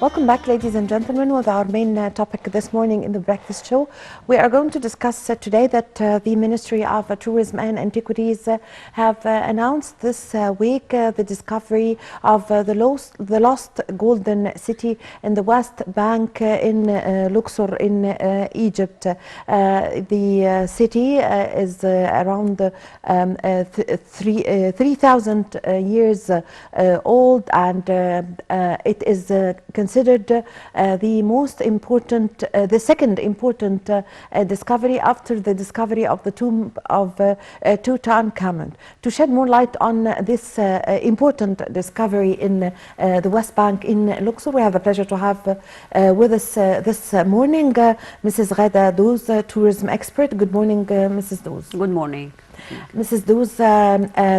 Welcome back, ladies and gentlemen, with our main topic this morning in the breakfast show. We are going to discuss today that the Ministry of Tourism and Antiquities have announced this week the discovery of the lost golden city in the West Bank in Luxor in Egypt. The city is around 3,000 years old, and it is considered the most important, the second important discovery after the discovery of the tomb of Tutankhamun. To shed more light on this important discovery in the West Bank in Luxor, we have the pleasure to have with us this morning Ms Ghada, tourism expert. Good morning, Mrs. Douz. Good morning. Mrs. Douz,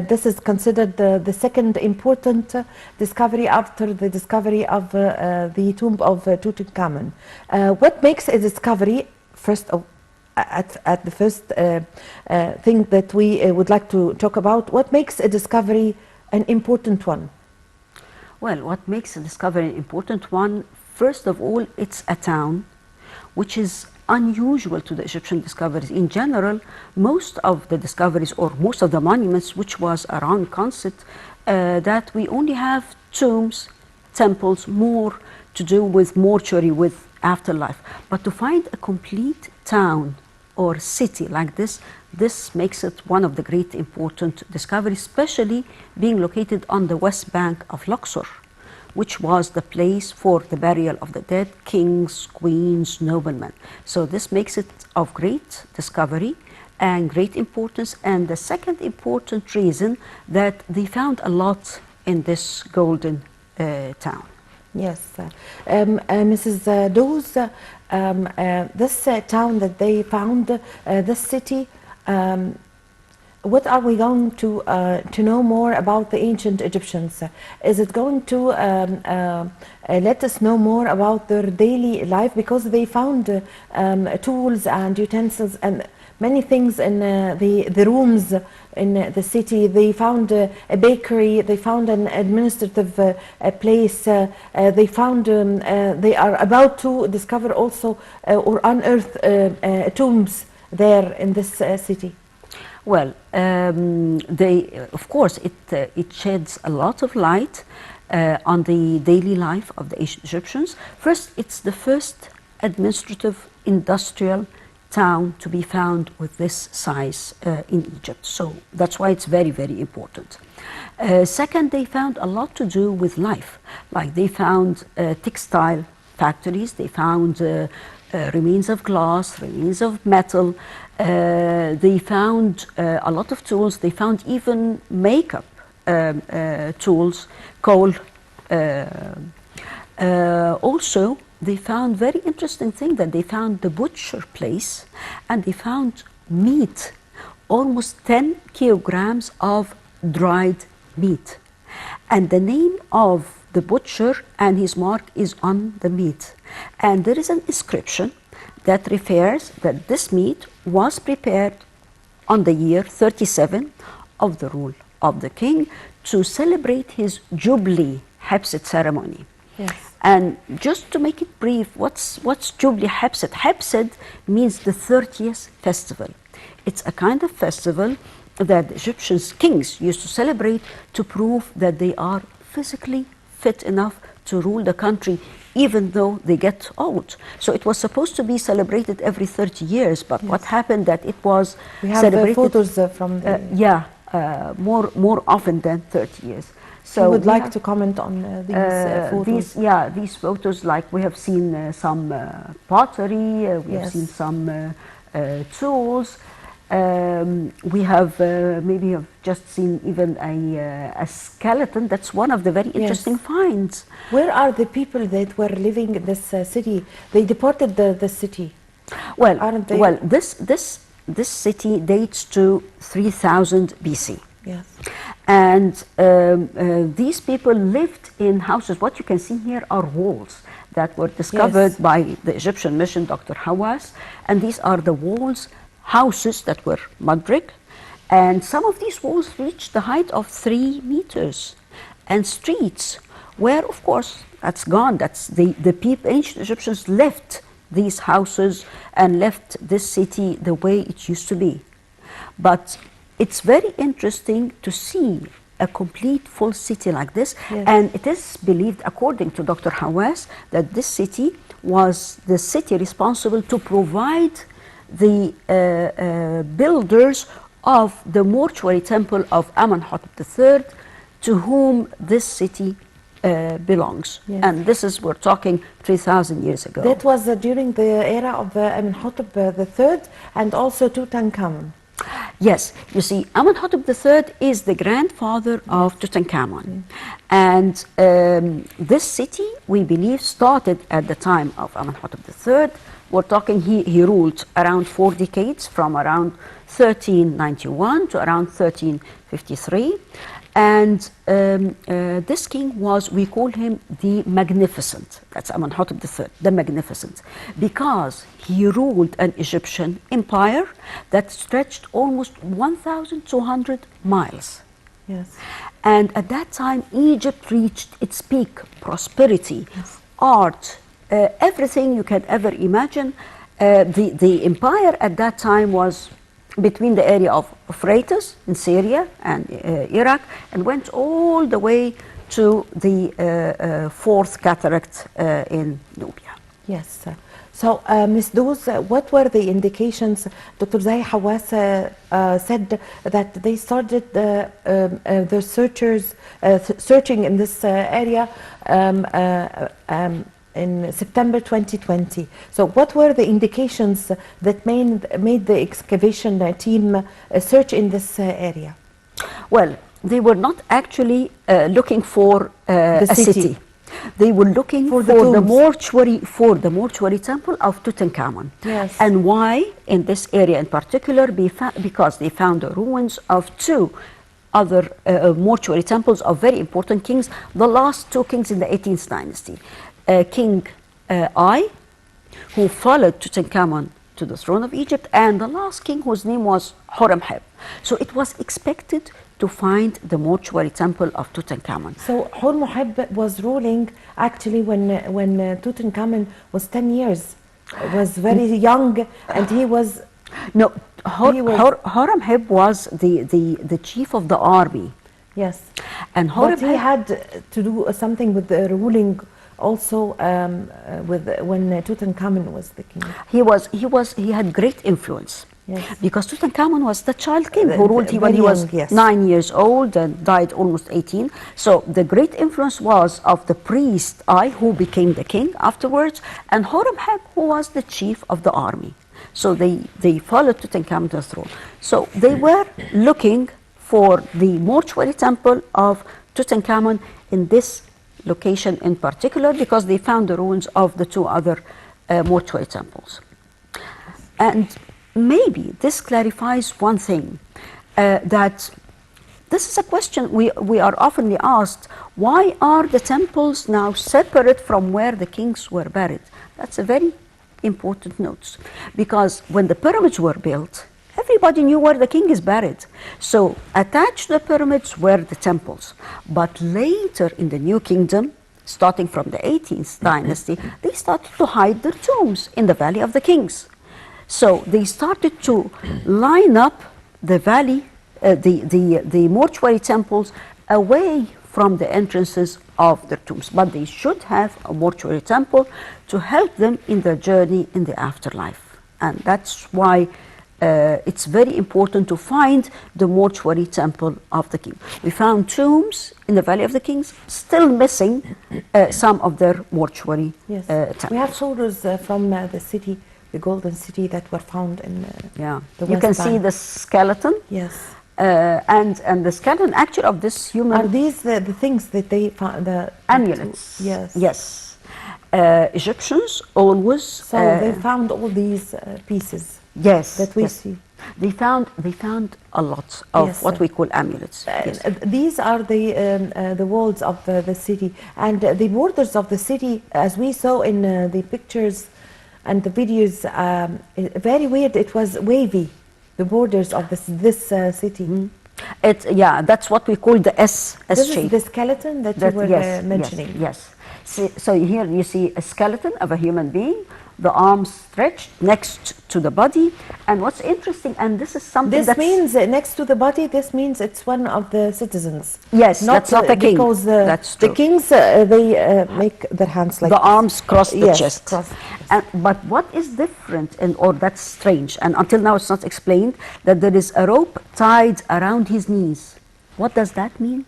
this is considered the second important discovery after the discovery of the tomb of Tutankhamun. What makes a discovery, first of, at the first thing that we would like to talk about, what makes a discovery an important one? Well, what makes a discovery an important one, first of all, it's a town which is unusual to the Egyptian discoveries. In general, most of the discoveries or most of the monuments which was around concept that we only have tombs, temples, more to do with mortuary, with afterlife. But to find a complete town or city like this makes it one of the great important discoveries, especially being located on the west bank of Luxor, which was the place for the burial of the dead kings, queens, noblemen. So this makes it of great discovery and great importance. And the second important reason, that they found a lot in this golden town. Yes, Mrs. Douz, this town that they found, this city, what are we going to know more about the ancient Egyptians? Is it going to let us know more about their daily life? Because they found tools and utensils and many things in the rooms in the city. They found a bakery, they found an administrative place, they found, they are about to discover also or unearth tombs there in this city. Well, of course, it sheds a lot of light on the daily life of the ancient Egyptians. First, it's the first administrative industrial town to be found with this size in Egypt. So that's why it's very, very important. Second, they found a lot to do with life. Like they found textile factories, they found remains of glass, remains of metal. They found a lot of tools. They found even makeup tools, coal. Also, they found very interesting thing, that they found the butcher place, and they found meat, almost 10 kilograms of dried meat. And the name of the butcher and his mark is on the meat. And there is an inscription that refers that this meat was prepared on the year 37 of the rule of the king to celebrate his Jubilee Hapset ceremony. Yes. And just to make it brief, what's Jubilee Hapset? Hapset means the 30th festival. It's a kind of festival that the Egyptian kings used to celebrate to prove that they are physically fit enough to rule the country, even though they get old. So it was supposed to be celebrated every 30 years, but yes, what happened that it was celebrated... We have photos from the... more often than 30 years. So you would like to comment on these photos? These photos, like we have seen some pottery, we have seen some tools. We have maybe have just seen even a skeleton. That's one of the very interesting finds. Where are the people that were living in this city? They deported the city. Well, this city dates to 3000 BC. Yes. And these people lived in houses. What you can see here are walls that were discovered by the Egyptian mission, Dr. Hawass. And these are the walls, houses that were mud brick, and some of these walls reached the height of 3 meters, and streets where, of course, that's gone. That's the ancient Egyptians left these houses and left this city the way it used to be. But it's very interesting to see a complete full city like this. Yes. And it is believed, according to Dr. Hawass, that this city was the city responsible to provide the builders of the mortuary temple of Amenhotep III, to whom this city belongs. Yes. And this is, we're talking 3,000 years ago. That was during the era of Amenhotep III and also Tutankhamun. Yes, you see, Amenhotep III is the grandfather of Tutankhamun. And this city, we believe, started at the time of Amenhotep III. We're talking, he ruled around 4 decades, from around 1391 to around 1353. And this king was, we call him the Magnificent. That's Amenhotep III, the Magnificent, because he ruled an Egyptian empire that stretched almost 1,200 miles. Yes. And at that time, Egypt reached its peak prosperity, Yes. art, everything you can ever imagine. The empire at that time was between the area of Euphrates in Syria and Iraq, and went all the way to the fourth cataract in Nubia. Yes. So, Ms. Douz, what were the indications? Dr. Zahi Hawass said that they started the searchers searching in this area in September 2020. So what were the indications that made the excavation team search in this area? Well, they were not actually looking for a city. They were looking for the mortuary temple of Tutankhamun. Yes. And why in this area in particular? Because they found the ruins of 2 other mortuary temples of very important kings, the last 2 kings in the 18th dynasty. King I, who followed Tutankhamun to the throne of Egypt, and the last king whose name was Horemheb. So it was expected to find the mortuary temple of Tutankhamun. So Horemheb was ruling actually when Tutankhamun was 10 years, was very young, and he was... No, Horemheb was the chief of the army. Yes, And but Horemheb, he had to do something with the ruling also when Tutankhamun was the king. he had great influence. Yes. Because Tutankhamun was the child king who ruled when he very was young, yes. 9 years old and died almost 18. So the great influence was of the priest I, who became the king afterwards, and Horemheb, who was the chief of the army. So they followed Tutankhamun to the throne. So they were looking for the mortuary temple of Tutankhamun in this location in particular, because they found the ruins of the 2 other mortuary temples. And maybe this clarifies one thing, that this is a question we are often asked: why are the temples now separate from where the kings were buried? That's a very important note, because when the pyramids were built, everybody knew where the king is buried. So attached to the pyramids were the temples. But later in the New Kingdom, starting from the 18th dynasty, they started to hide their tombs in the Valley of the Kings. So they started to line up the valley, the mortuary temples away from the entrances of their tombs. But they should have a mortuary temple to help them in their journey in the afterlife. And that's why it's very important to find the mortuary temple of the king. We found tombs in the Valley of the Kings, still missing some of their mortuary temples. We have photos from the city, the Golden City, that were found in the You can West see Bank. the skeleton. Yes. And the skeleton actually of this human... Are these the things that they found? The amulets. Yes. Yes. Egyptians always... So they found all these pieces. Yes. That we yes. see. They found a lot of what we call amulets. Yes. These are the walls of the city, and the borders of the city, as we saw in the pictures and the videos, very weird. It was wavy, the borders of this city. Yeah, that's what we call the S This shape. is the skeleton that you were Yes, mentioning. yes. So here you see a skeleton of a human being, the arms stretched next to the body. And what's interesting, and this is something This means next to the body, this means it's one of the citizens. Yes, that's not a king. Because That's the true. kings, they make their hands like the this. arms cross the Yes, chest. cross. But what is different, or that's strange, and until now it's not explained, that there is a rope tied around his knees. What does that mean?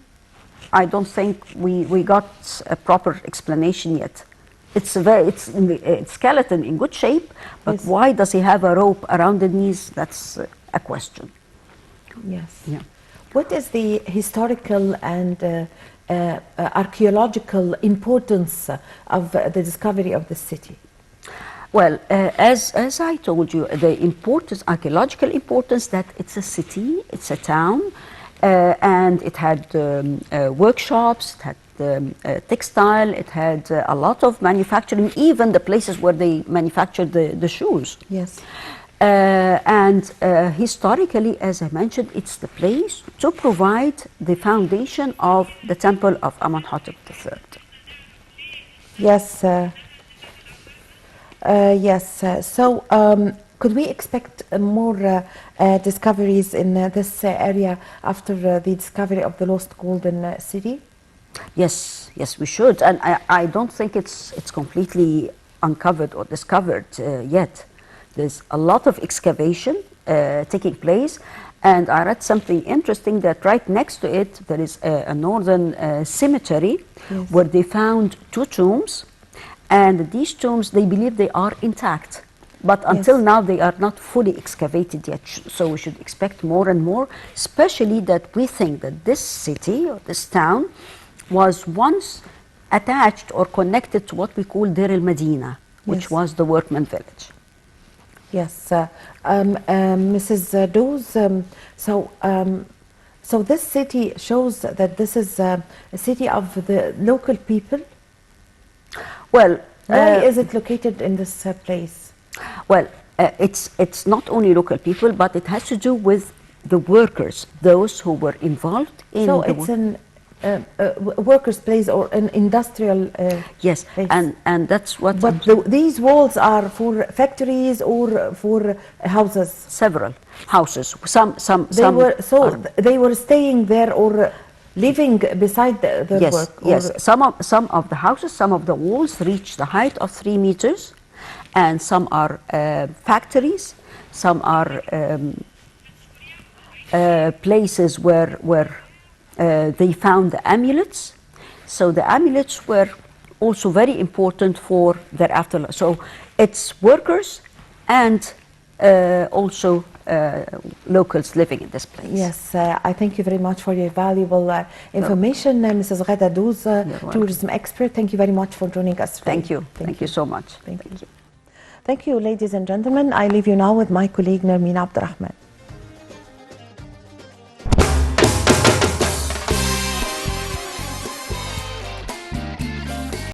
I don't think we got a proper explanation yet. It's a skeleton in good shape, but Yes. why does he have a rope around the knees? That's a question. Yes. Yeah. What is the historical and archaeological importance of the discovery of the city? Well, as I told you, the importance, archaeological importance, that it's a city, it's a town, and it had workshops, it had textile, it had a lot of manufacturing, even the places where they manufactured the shoes. Yes. And historically, as I mentioned, it's the place to provide the foundation of the temple of Amenhotep III. Yes. Yes. So, could we expect more discoveries in this area after the discovery of the lost golden city? Yes, yes, we should. And I don't think it's completely uncovered or discovered yet. There's a lot of excavation taking place. And I read something interesting that right next to it, there is a northern cemetery. Yes. Where they found 2 tombs. And these tombs, they believe they are intact. But until Yes. now, they are not fully excavated yet. So we should expect more and more, especially that we think that this city or this town was once attached or connected to what we call Deir el-Medina, which Yes. was the workman village. Yes. Mrs. Doz, so this city shows that this is a city of the local people. Well, Why is it located in this place? well, it's not only local people, but it has to do with the workers, those who were involved in So the it's an workers' place or an industrial yes, place. and that's what But these walls are for factories or for houses? several houses. Some They were staying there or living beside their yes, work? yes. Some of the houses, some of the walls reach the height of 3 meters, and some are factories. Some are places where they found the amulets. So the amulets were also very important for their afterlife. So it's workers and also locals living in this place. Yes, I thank you very much for your valuable information, Mrs. Ghada Douz, tourism expert. Thank you very much for joining us today. Thank you. Thank you so much. Thank you. Thank you, ladies and gentlemen. I leave you now with my colleague Nermeen Abdurrahman.